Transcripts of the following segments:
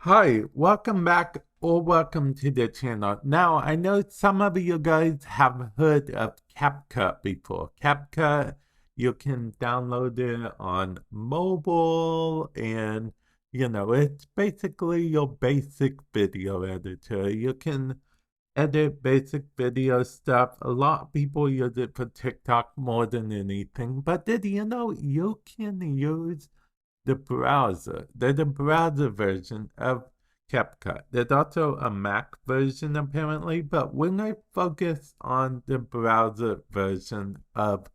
Hi, welcome back or welcome to the channel. Now, I know some of you guys have heard of CapCut before. CapCut, you can download it on mobile and, it's basically your basic video editor. You can edit basic video stuff. A lot of people use it for TikTok more than anything. But did you know you can use the browser? There's a browser version of CapCut. There's also a Mac version apparently, but we're going to focus on the browser version of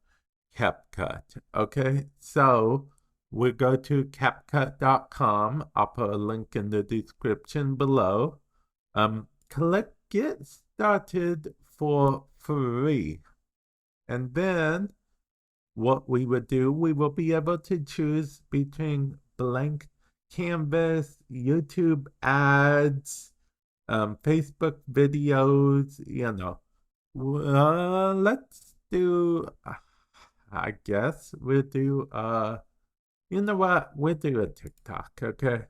CapCut. Okay, so we go to CapCut.com. I'll put a link in the description below. Click Get Started for free. And then what we would do, we will be able to choose between blank canvas, YouTube ads, Facebook videos, let's do, I guess we'll do, you know what, we'll do a TikTok, okay?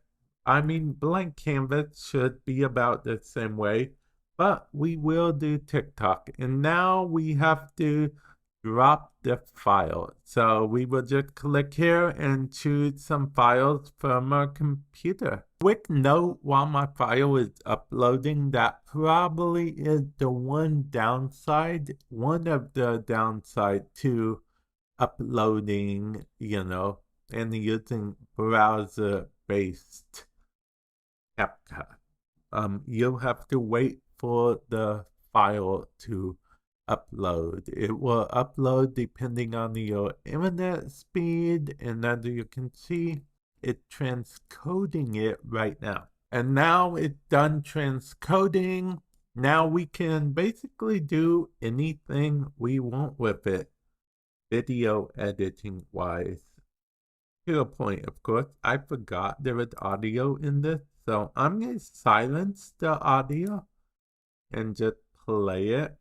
I mean, blank canvas should be about the same way, but we will do TikTok. And now we have to drop the file. So we will just click here and choose some files from our computer. Quick note while my file is uploading, that probably is the one of the downside to uploading, and using browser-based CapCut. You'll have to wait for the file to upload. It will upload depending on your internet speed, and as you can see, it's transcoding it right now. And now it's done transcoding. Now we can basically do anything we want with it, video editing wise. To a point, of course. I forgot there was audio in this, so I'm going to silence the audio and just play it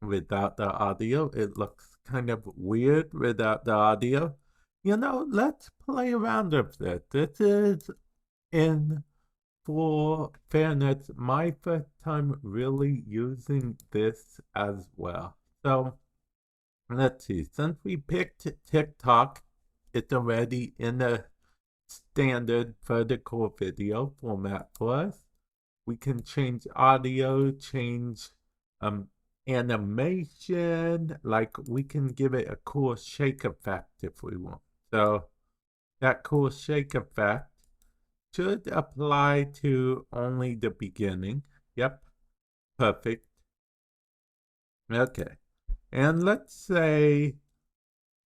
without the audio. It looks kind of weird without the audio. Let's play around with it. This is, in full fairness, my first time really using this as well. So let's see. Since we picked TikTok, it's already in the standard vertical video format for us. We can change audio, change animation, like we can give it a cool shake effect if we want. So that cool shake effect should apply to only the beginning. Yep, perfect. Okay, and let's say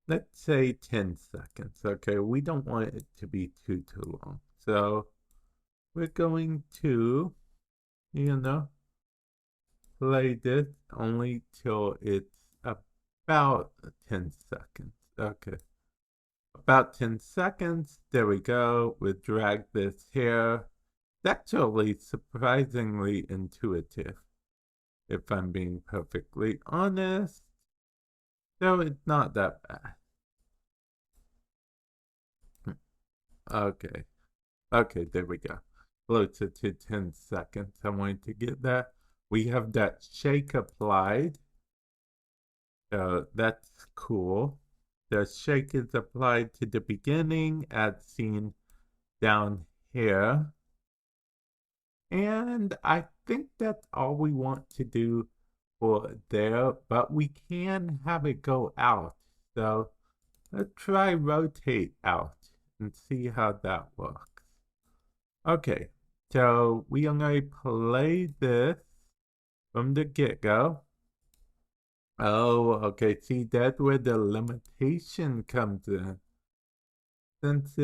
10 seconds. Okay, we don't want it to be too long. So we're going to, play this only till it's about 10 seconds. Okay. About 10 seconds. There we go. We'll drag this here. It's actually surprisingly intuitive, if I'm being perfectly honest. So it's not that bad. Okay. Okay, there we go. Closer to 10 seconds. I wanted to get that. We have that shake applied. That's cool. The shake is applied to the beginning as seen down here. And I think that's all we want to do for there, but we can have it go out. So let's try rotate out and see how that works. Okay, so we are going to play this from the get-go. Oh, okay, see, that's where the limitation comes in. Since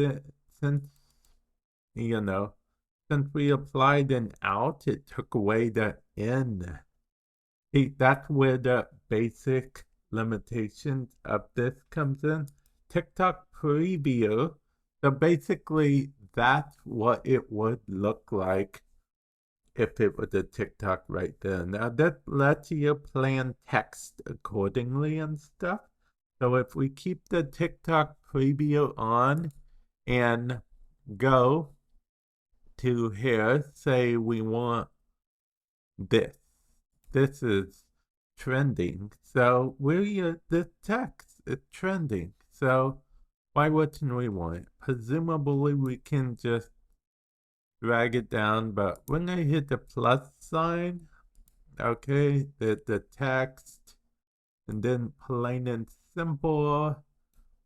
we applied an out, it took away the in. See, that's where the basic limitations of this comes in. TikTok preview. So basically, that's what it would look like if it was a TikTok right there. Now that lets you plan text accordingly and stuff. So if we keep the TikTok preview on and go to here, say we want this. This is trending. So the text is trending. So why wouldn't we want it? Presumably we can just drag it down, but when I hit the plus sign, okay, the text, and then plain and simple,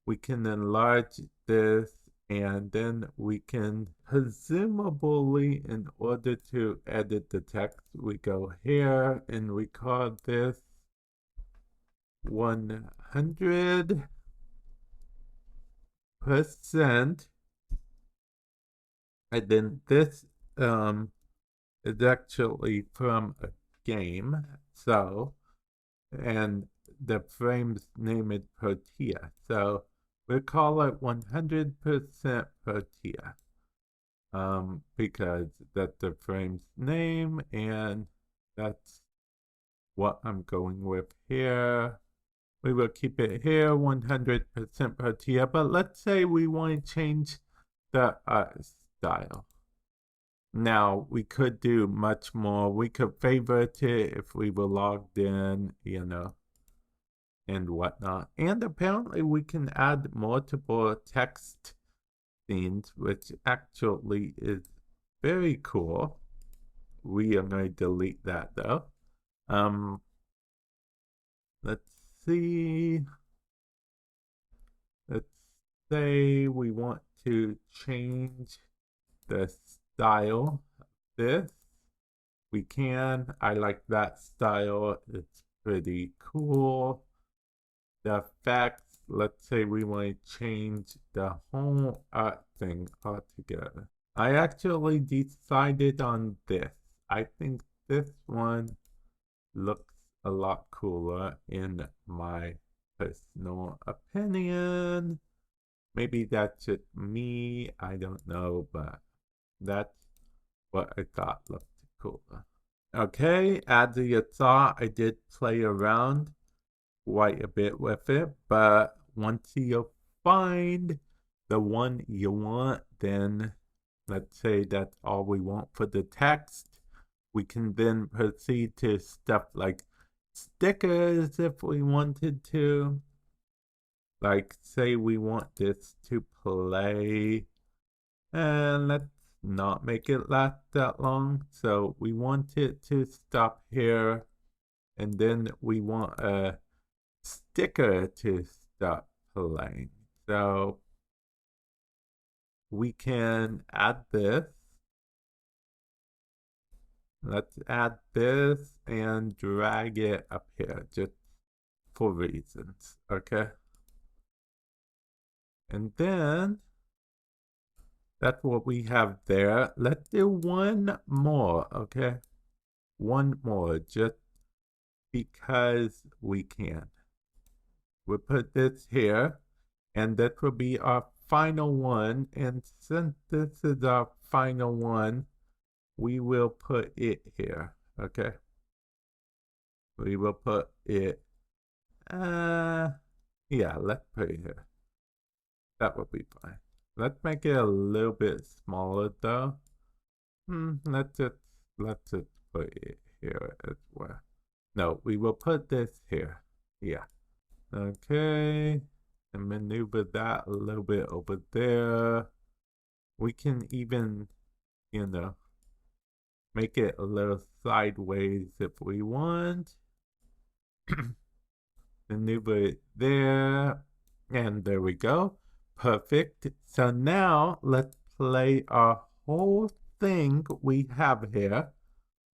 we can enlarge this, and then we can presumably, in order to edit the text, we go here and we call this 100%, and then this is actually from a game, so, and the frame's name is Protea, so we'll call it 100% Protea, because that's the frame's name, and that's what I'm going with here. We will keep it here, 100% Protea, but let's say we want to change the style. Now, we could do much more. We could favorite it if we were logged in, you know, and whatnot. And apparently we can add multiple text scenes, which actually is very cool. We are going to delete that though. Let's see. Let's say we want to change the style of this. We can. I like that style. It's pretty cool. The effects, let's say we want to change the whole art thing altogether. I actually decided on this. I think this one looks a lot cooler in my personal opinion. Maybe that's just me, I don't know, but that's what I thought looked cooler. Okay, as you saw, I did play around quite a bit with it, but once you find the one you want, then let's say that's all we want for the text, we can then proceed to stuff like stickers if we wanted to. Like, say we want this to play, and let's not make it last that long. So we want it to stop here, and then we want a sticker to stop playing. So we can add this. Let's add this and drag it up here just for reasons, okay? And then that's what we have there. Let's do one more, okay? One more, just because we can. We'll put this here, and that will be our final one. And since this is our final one, we will put it here, okay? We will put it, yeah, let's put it here. That would be fine. Let's make it a little bit smaller though. Let's just put it here as well. No, we will put this here. Yeah. Okay. And maneuver that a little bit over there. We can even, you know, make it a little sideways if we want. Maneuver it there. And there we go. Perfect. So now let's play our whole thing we have here.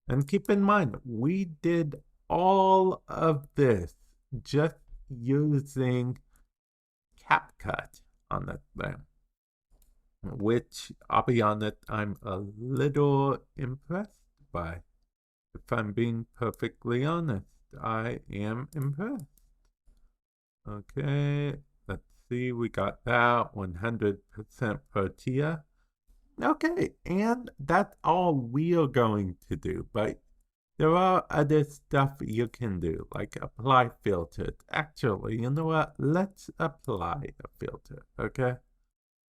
And keep in mind, we did all of this just using CapCut on that thing. Which, I'll be honest, I'm a little impressed by. If I'm being perfectly honest, I am impressed. Okay, let's see, we got that 100% Protea. Okay, and that's all we are going to do, but there are other stuff you can do, like apply filters. Actually, you know what? Let's apply a filter, okay?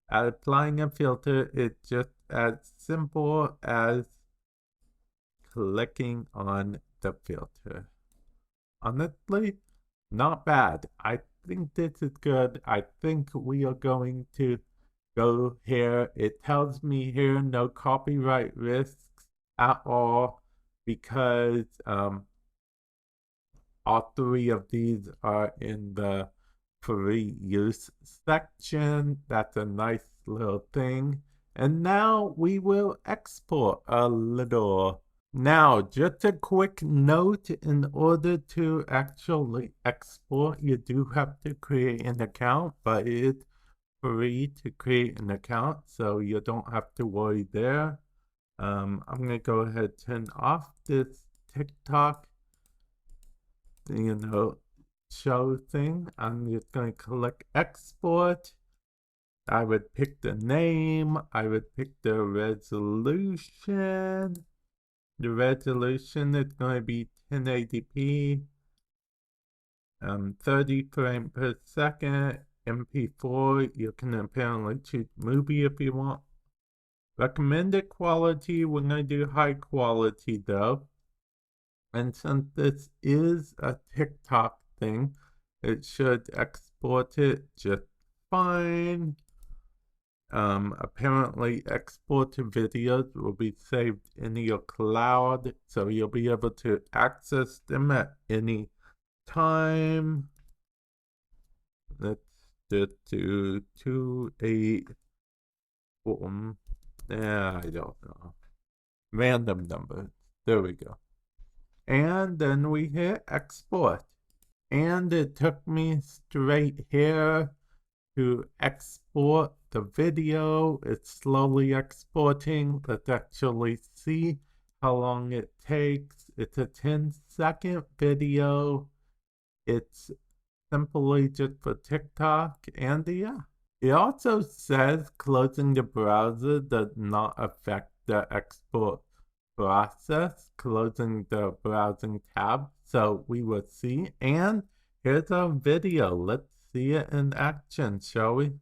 Applying a filter is just as simple as clicking on the filter. Honestly, not bad. I think this is good. I think we are going to go here. It tells me here no copyright risks at all because all three of these are in the free use section. That's a nice little thing. And now we will export a little. Now, just a quick note, in order to actually export, you do have to create an account, but it's free to create an account, so you don't have to worry there. I'm gonna go ahead and turn off this TikTok, show thing. I'm just gonna click export. I would pick the name. I would pick the resolution. The resolution is going to be 1080p, 30 frames per second, MP4. You can apparently choose movie if you want. Recommended quality, we're going to do high quality though. And since this is a TikTok thing, it should export it just fine. Apparently exported videos will be saved in your cloud, so you'll be able to access them at any time. Let's just do 284. I don't know. Random numbers. There we go. And then we hit export. And it took me straight here to export the video. It's slowly exporting. Let's actually see how long it takes. It's a 10-second video. It's simply just for TikTok, and yeah. It also says closing the browser does not affect the export process, closing the browsing tab. So we will see. And here's our video. Let's see it in action, shall we?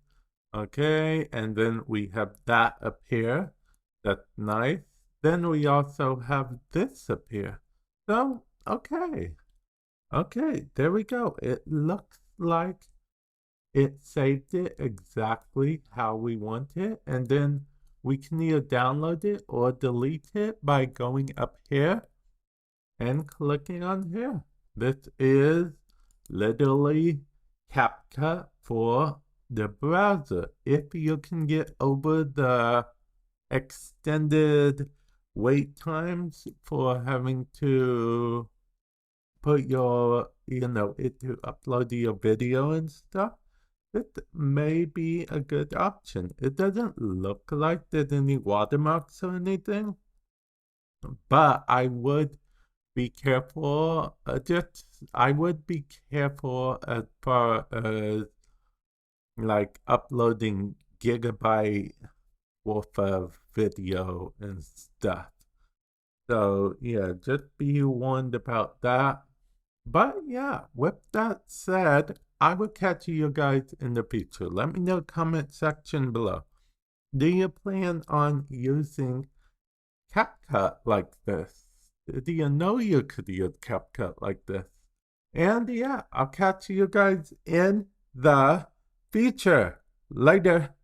Okay, and then we have that appear. That's nice. Then we also have this appear. So, okay. Okay, there we go. It looks like it saved it exactly how we want it. And then we can either download it or delete it by going up here and clicking on here. This is literally CapCut for the browser. If you can get over the extended wait times for having to put your, it to upload your video and stuff, it may be a good option. It doesn't look like there's any watermarks or anything, but I would be careful. I would be careful as far as like uploading gigabyte worth of video and stuff. So yeah, just be warned about that. But yeah, with that said, I will catch you guys in the future. Let me know in the comment section below. Do you plan on using CapCut like this? Do you know you could use CapCut like this? And yeah, I'll catch you guys in the future. Later.